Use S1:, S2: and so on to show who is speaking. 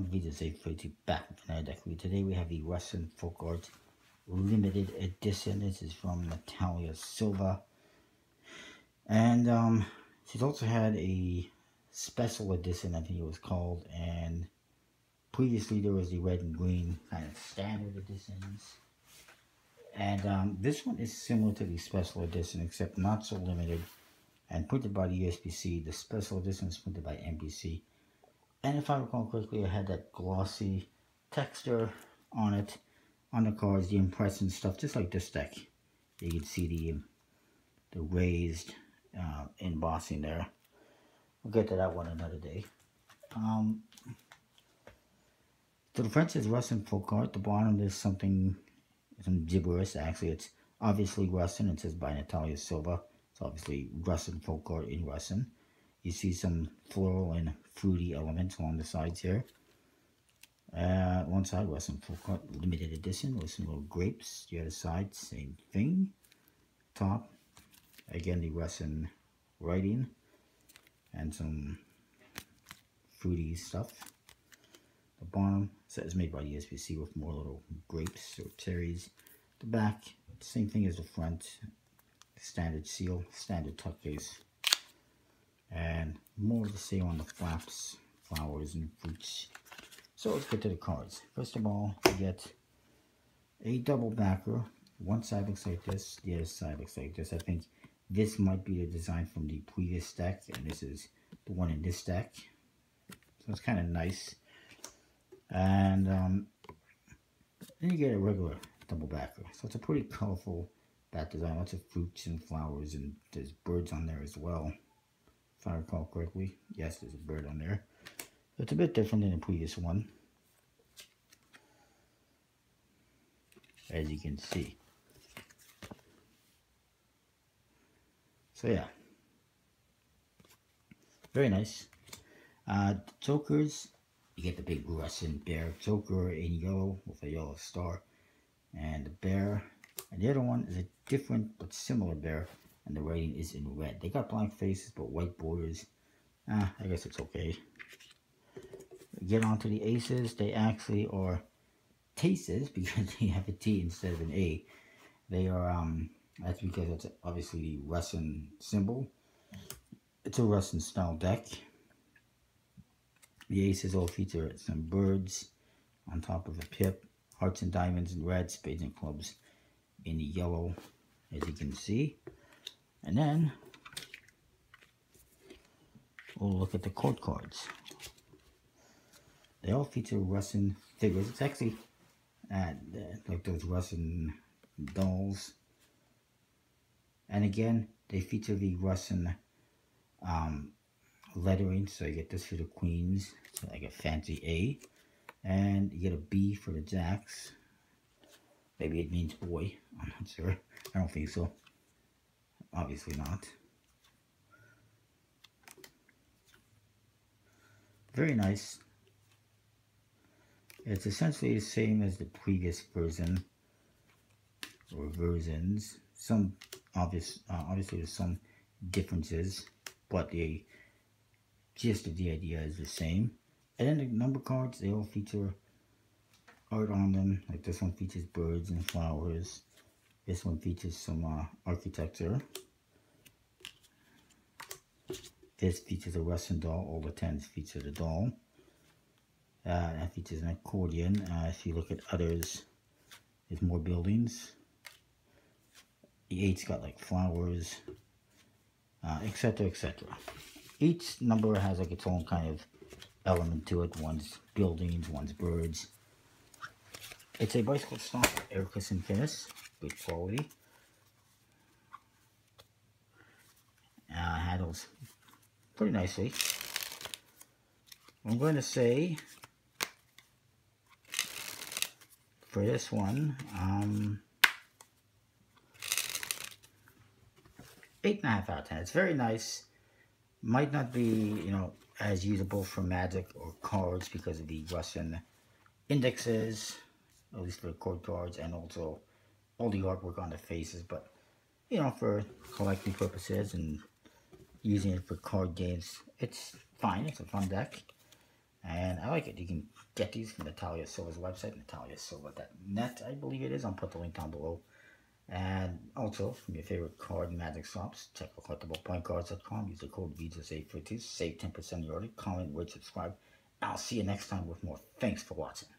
S1: videos I put you back with another deck. Today we have the Russian Folk Art Limited Edition. This is from Natalia Silva. And she's also had a special edition, I think it was called, and previously there was the red and green kind of standard editions. And this one is similar to the special edition, except not so limited, and printed by the USPC. The special edition is printed by NBC. And if I recall correctly, it had that glossy texture on it, on the cards, the impression stuff, just like this deck. You can see the raised embossing there. We'll get to that one another day. So the front says Russian Folk Art. The bottom there's some gibberish. Actually, it's obviously Russian. It says by Natalia Silva. It's obviously Russian Folk Art in Russian. You see some floral and fruity elements along the sides here. One side, Russian Folk Art Limited Edition with some little grapes. The other side, same thing. Top, again the Russian writing and some fruity stuff. The bottom says made by the USPC with more little grapes or cherries. The back, same thing as the front. Standard seal, standard tuck case. And more to say on the flaps, flowers, and fruits. So let's get to the cards. First of all, you get a double backer. One side looks like this, the other side looks like this. I think this might be the design from the previous deck, and this is the one in this deck. So it's kind of nice. And then you get a regular double backer. So it's a pretty colorful back design. Lots of fruits and flowers, and there's birds on there as well. If I recall correctly, yes, there's a bird on there. It's a bit different than the previous one, as you can see. So yeah, very nice. Jokers, you get the big Russian bear Joker in yellow with a yellow star, and the bear. And the other one is a different but similar bear, and the writing is in red. They got blank faces but white borders. I guess it's okay. Get on to the aces. They actually are taces because they have a T instead of an A. They are, that's because it's obviously the Russian symbol. It's a Russian style deck. The aces all feature some birds on top of a pip, hearts and diamonds in red, spades and clubs in yellow, as you can see. And then we'll look at the court cards. They all feature Russian figures. It's actually like those Russian dolls. And again, they feature the Russian lettering. So you get this for the queens, so like a fancy A. And you get a B for the jacks. Maybe it means boy. I'm not sure. I don't think so. Obviously not. Very nice. It's essentially the same as the previous version, or versions. Some obviously there's some differences, but the gist of the idea is the same. And then the number cards, they all feature art on them. Like this one features birds and flowers. This one features some architecture. This features a Russian doll. All the 10s feature the doll. That features an accordion. If you look at others, there's more buildings. The 8's got like flowers, etc., etc. Each number has like its own kind of element to it. One's buildings, one's birds. It's a bicycle stock, air cushion finish, good quality. Handles pretty nicely. I'm going to say for this one, 8.5 out of 10. It's very nice. Might not be, you know, as usable for Magic or cards because of the Russian indexes, at least for court cards, and also all the artwork on the faces. But, you know, for collecting purposes and using it for card games, it's fine. It's a fun deck. And I like it. You can get these from Natalia Silva's website, nataliasilva.net, I believe it is. I'll put the link down below. And also, from your favorite card and magic shops, check out collectiblepointcards.com. Use the code VJS842. Save 10% of your order. Comment, rate, subscribe. I'll see you next time with more. Thanks for watching.